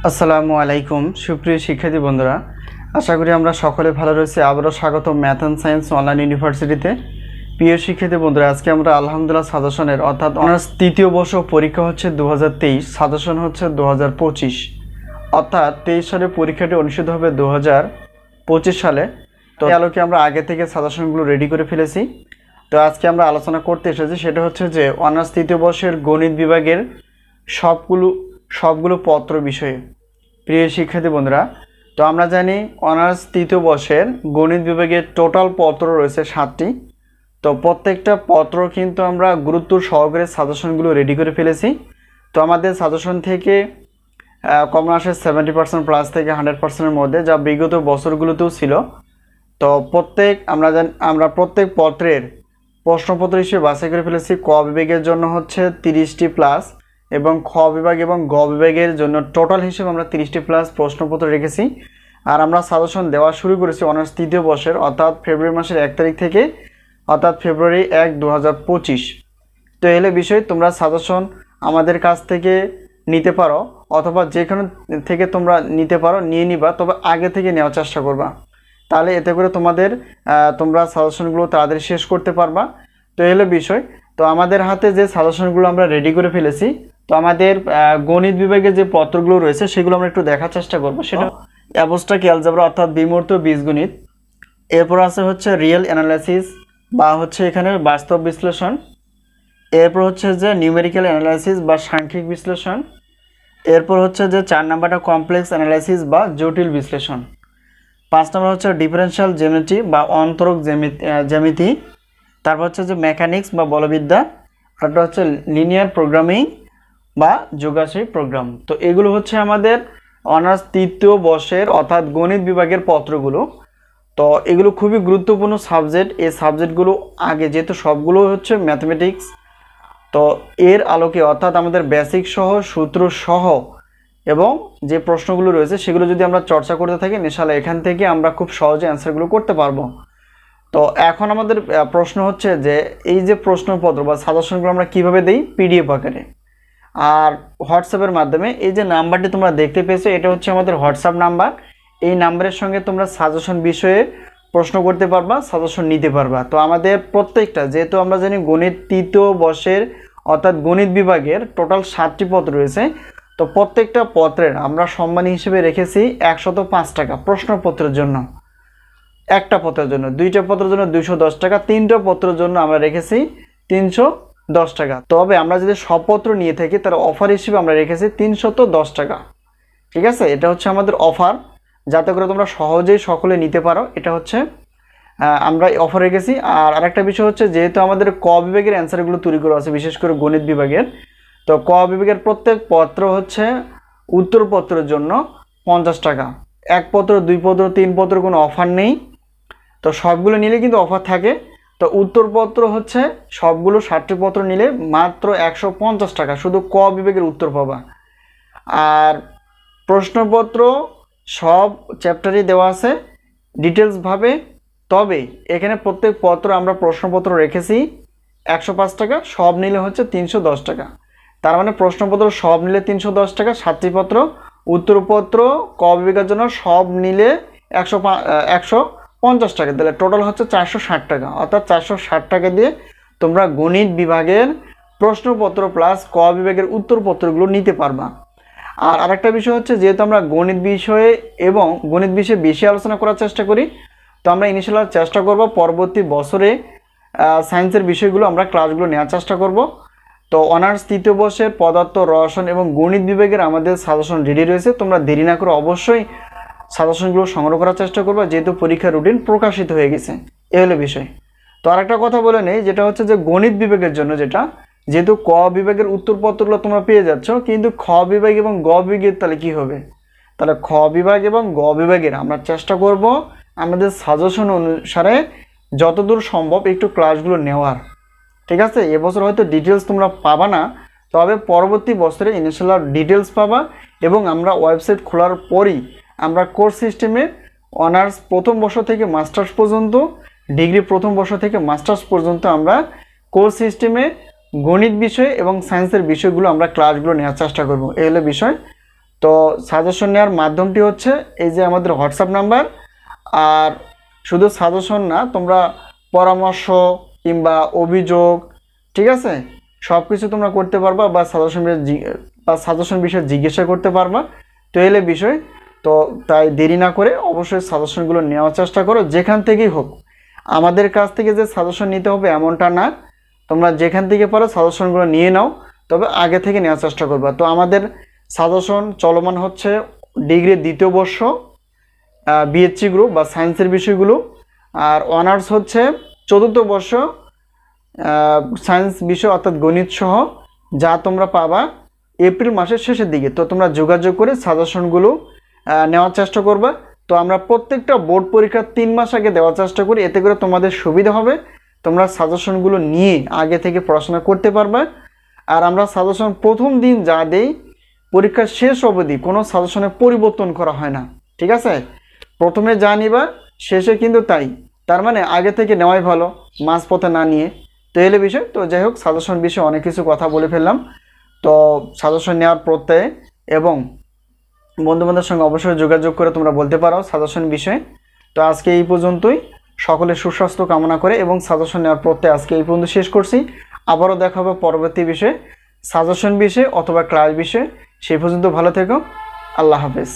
আসসালামু আলাইকুম সুপ্রিয় শিক্ষার্থী বন্ধুরা, আশা করি আমরা সকলে ভালো রয়েছি। আবারও স্বাগত ম্যাথ অ্যান্ড সায়েন্স অনলাইন ইউনিভার্সিটিতে। প্রিয় শিক্ষার্থী বন্ধুরা, আজকে আমরা আলহামদুলিল্লাহ সাজেশনের অর্থাৎ অনার্স তৃতীয় বর্ষ পরীক্ষা হচ্ছে 2023, সাজেশন হচ্ছে 2025, অর্থাৎ 23 সালে পরীক্ষাটি অনুষ্ঠিত হবে 2025 সালে। তো এই আলোকে আমরা আগে থেকে সাজেশনগুলো রেডি করে ফেলেছি। তো আজকে আমরা আলোচনা করতে এসেছি সেটা হচ্ছে যে অনার্স তৃতীয় বর্ষের গণিত বিভাগের সবগুলো পত্র বিষয়ে। প্রিয় শিক্ষার্থী বন্ধুরা, তো আমরা জানি অনার্স তৃতীয় বর্ষের গণিত বিভাগের টোটাল পত্র রয়েছে 7টি। তো প্রত্যেকটা পত্র কিন্তু আমরা গুরুত্ব সহকারে সাজেশনগুলো রেডি করে ফেলেছি। তো আমাদের সাজেশন থেকে কমন আসে 70% প্লাস থেকে 100%-এর মধ্যে, যা বিগত বছরগুলোতেও ছিল। তো আমরা প্রত্যেক পত্রের প্রশ্নপত্র হিসেবে বাছাই করে ফেলেছি। ক বিভাগের জন্য হচ্ছে 30টি প্লাস এবং খ বিভাগ এবং গ বিভাগের জন্য টোটাল হিসেবে আমরা 30টি প্লাস প্রশ্নপত্র রেখেছি। আর আমরা সাজেশন দেওয়া শুরু করেছি অনার্স তৃতীয় বর্ষের অর্থাৎ ফেব্রুয়ারি মাসের 1 তারিখ থেকে, অর্থাৎ ফেব্রুয়ারি 1, 2025। তো এলে বিষয় তোমরা সাজেশন আমাদের কাছ থেকে নিতে পারো অথবা যেখানে থেকে তোমরা নিতে পারো, নিয়ে নিবা, তবে আগে থেকে নেওয়ার চেষ্টা করবা। তাহলে এতে করে তোমরা সাজেশনগুলো তাড়াতাড়ি শেষ করতে পারবা। তো এলো বিষয়। তো আমাদের হাতে যে সাজেশনগুলো আমরা রেডি করে ফেলেছি, তো আমাদের গণিত বিভাগে যে পত্রগুলো রয়েছে সেগুলো আমরা একটু দেখার চেষ্টা করব। সেটা অ্যাবস্ট্রাক্ট অ্যালজেব্রা অর্থাৎ বিমূর্ত বীজগণিত, এরপর আছে হচ্ছে রিয়েল অ্যানালাইসিস বা হচ্ছে এখানে বাস্তব বিশ্লেষণ, এরপর হচ্ছে যে নিউমেরিক্যাল অ্যানালাইসিস বা সাংখ্যিক বিশ্লেষণ, এরপর হচ্ছে যে 4 নাম্বারটা কমপ্লেক্স অ্যানালাইসিস বা জটিল বিশ্লেষণ, 5 নম্বর হচ্ছে ডিফারেনশিয়াল জিওমেট্রি বা অন্তরক জ্যামিতি, তারপর হচ্ছে যে মেকানিক্স বা বলবিদ্যা, আরেকটা হচ্ছে লিনিয়ার প্রোগ্রামিং বা যোগাশ্রী প্রোগ্রাম। তো এগুলো হচ্ছে আমাদের অনার্স তৃতীয় বর্ষের অর্থাৎ গণিত বিভাগের পত্রগুলো। তো এগুলো খুবই গুরুত্বপূর্ণ সাবজেক্ট। এই সাবজেক্টগুলো আগে যেহেতু সবগুলো হচ্ছে ম্যাথমেটিক্স, তো এর আলোকে অর্থাৎ আমাদের বেসিক সহ সূত্র সহ এবং যে প্রশ্নগুলো রয়েছে সেগুলো যদি আমরা চর্চা করতে থাকি, ইনশাআল্লাহ এখান থেকে আমরা খুব সহজে অ্যান্সারগুলো করতে পারবো। তো এখন আমাদের প্রশ্ন হচ্ছে যে এই যে প্রশ্নপত্র বা সাজেশনগুলো আমরা কিভাবে দেই, পিডিএফ আকারে আর হোয়াটসঅ্যাপের মাধ্যমে। এই যে নাম্বারটি তোমরা দেখতে পেয়েছো, এটা হচ্ছে আমাদের হোয়াটসঅ্যাপ নাম্বার। এই নাম্বারের সঙ্গে তোমরা সাজেশন বিষয়ে প্রশ্ন করতে পারবা, সাজেশন নিতে পারবা। তো আমাদের প্রত্যেকটা, যেহেতু আমরা জানি গণিত তৃতীয় বর্ষের অর্থাৎ গণিত বিভাগের টোটাল 7টি পত্র রয়েছে, তো প্রত্যেকটা পত্রের আমরা সম্মানী হিসেবে রেখেছি 105 টাকা প্রশ্নপত্রের জন্য, একটা পত্রের জন্য, 2টা পত্রের জন্য 210 টাকা, 3টা পত্রের জন্য আমরা রেখেছি 310 টাকা। তবে আমরা যদি সব পত্র নিয়ে থাকি তার অফার হিসেবে আমরা রেখেছি 310 টাকা। ঠিক আছে, এটা হচ্ছে আমাদের অফার, যাতে করে তোমরা সহজেই সকলে নিতে পারো। এটা হচ্ছে আমরা অফার রেখেছি। আর আরেকটা বিষয় হচ্ছে, যেহেতু আমাদের ক বিভাগের অ্যান্সারগুলো তৈরি করা আছে, বিশেষ করে গণিত বিভাগের, তো ক বিভাগের প্রত্যেক পত্র হচ্ছে উত্তরপত্রের জন্য 50 টাকা। 1 পত্র, 2 পত্র, 3 পত্র কোনো অফার নেই। তো সবগুলো নিলে কিন্তু অফার থাকে। তো উত্তরপত্র হচ্ছে সবগুলো 60টি পত্র নিলে মাত্র 150 টাকা, শুধু ক বিভাগের উত্তর পাবা। আর প্রশ্নপত্র সব চ্যাপ্টারই দেওয়া আছে ডিটেলসভাবে। তবে এখানে প্রত্যেক পত্র আমরা প্রশ্নপত্র রেখেছি 105 টাকা, সব নিলে হচ্ছে 310 টাকা। তার মানে প্রশ্নপত্র সব নিলে 310 টাকা, 7টি পত্র, উত্তরপত্র ক বিভাগের জন্য সব নিলে 150 টাকা, তাহলে টোটাল হচ্ছে 460 টাকা। অর্থাৎ 460 টাকা দিয়ে তোমরা গণিত বিভাগের প্রশ্নপত্র প্লাস ক বিভাগের উত্তরপত্রগুলো নিতে পারবা। আর আরেকটা বিষয় হচ্ছে, যেহেতু আমরা গণিত বিষয়ে বেশি আলোচনা করার চেষ্টা করি, তো আমরা ইনশাআল্লাহ চেষ্টা করব পরবর্তী বছরে সায়েন্সের বিষয়গুলো আমরা ক্লাসগুলো নেওয়ার চেষ্টা করব। তো অনার্স তৃতীয় বর্ষের পদার্থ, রসায়ন এবং গণিত বিভাগের আমাদের সাজেশন রেডি রয়েছে। তোমরা দেরি না করে অবশ্যই সাজেশনগুলো সংগ্রহ করার চেষ্টা করবা, যেহেতু পরীক্ষার রুটিন প্রকাশিত হয়ে গেছে। এ হলো বিষয়। তো আরেকটা কথা বলে নেই, যেটা হচ্ছে যে গণিত বিভাগের জন্য যেহেতু ক বিভাগের উত্তরপত্রগুলো তোমরা পেয়ে যাচ্ছ, কিন্তু খ বিভাগ এবং গ বিভাগের তাহলে কি হবে? তাহলে খ বিভাগ এবং গ বিভাগের আমরা চেষ্টা করব আমাদের সাজেশন অনুসারে যতদূর সম্ভব একটু ক্লাসগুলো নেওয়ার। ঠিক আছে, এবছর হয়তো ডিটেলস তোমরা পাবা না, তবে পরবর্তী বছরে ইনশাআল্লাহ ডিটেলস পাবা। এবং আমরা ওয়েবসাইট খোলার পরই আমরা কোর্স সিস্টেমে অনার্স প্রথম বর্ষ থেকে মাস্টার্স পর্যন্ত, ডিগ্রি প্রথম বর্ষ থেকে মাস্টার্স পর্যন্ত আমরা কোর্স সিস্টেমে গণিত বিষয় এবং সায়েন্সের বিষয়গুলো আমরা ক্লাসগুলো নেওয়ার চেষ্টা করব। এই হলো বিষয়। তো সাজেশন নেওয়ার মাধ্যমটি হচ্ছে এই যে আমাদের হোয়াটসঅ্যাপ নাম্বার। আর শুধু সাজেশন না, তোমরা পরামর্শ কিংবা অভিযোগ, ঠিক আছে, সব কিছু তোমরা করতে পারবা, বা সাজেশন বিষয়ে জিজ্ঞাসা করতে পারবা। তো এলে বিষয়, তো তাই দেরি না করে অবশ্যই সাজেশনগুলো নেওয়ার চেষ্টা করো, যেখান থেকেই হোক। আমাদের কাছ থেকে যে সাজেশন নিতে হবে এমনটা না, তোমরা যেখান থেকে পারো সাজেশনগুলো নিয়ে নাও, তবে আগে থেকে নেওয়ার চেষ্টা করবা। তো আমাদের সাজেশন চলমান হচ্ছে ডিগ্রির 2য় বর্ষ বিএসসি গ্রুপ বা সায়েন্সের বিষয়গুলো, আর অনার্স হচ্ছে 4র্থ বর্ষ সায়েন্স বিষয় অর্থাৎ গণিত সহ, যা তোমরা পাবা এপ্রিল মাসের শেষের দিকে। তো তোমরা যোগাযোগ করে সাজেশনগুলো নেওয়ার চেষ্টা করবা। তো আমরা প্রত্যেকটা বোর্ড পরীক্ষা 3 মাস আগে দেওয়ার চেষ্টা করি, এতে করে তোমাদের সুবিধা হবে, তোমরা সাজেশনগুলো নিয়ে আগে থেকে পড়াশোনা করতে পারবে। আর আমরা সাজেশন প্রথম দিন যা দেই, পরীক্ষা শেষ অবধি কোনো সাজেশনে পরিবর্তন করা হয় না, ঠিক আছে? প্রথমে যা নিবা শেষে কিন্তু তাই, তার মানে আগে থেকে নেওয়াই ভালো, মাঝপথে না নিয়ে। তো এলে বিষয়, তো যাই হোক, সাজেশন বিষয়ে অনেক কিছু কথা বলে ফেললাম। তো সাজেশন নেওয়ার প্রত্যয়ে এবং বন্ধুবান্ধবের সঙ্গে অবশ্যই যোগাযোগ করে তোমরা বলতে পারো সাজেশন বিষয়ে। তো আজকে এই পর্যন্তই, সকলের সুস্বাস্থ্য কামনা করে এবং সাজেশন নেওয়ার প্রত্যয়ে আজকে এই পর্যন্ত শেষ করছি। আবারও দেখা হবে পরবর্তী বিষয়ে, সাজেশন বিষয়ে অথবা ক্লাস বিষয়ে। সেই পর্যন্ত ভালো থেকো, আল্লাহ হাফেজ।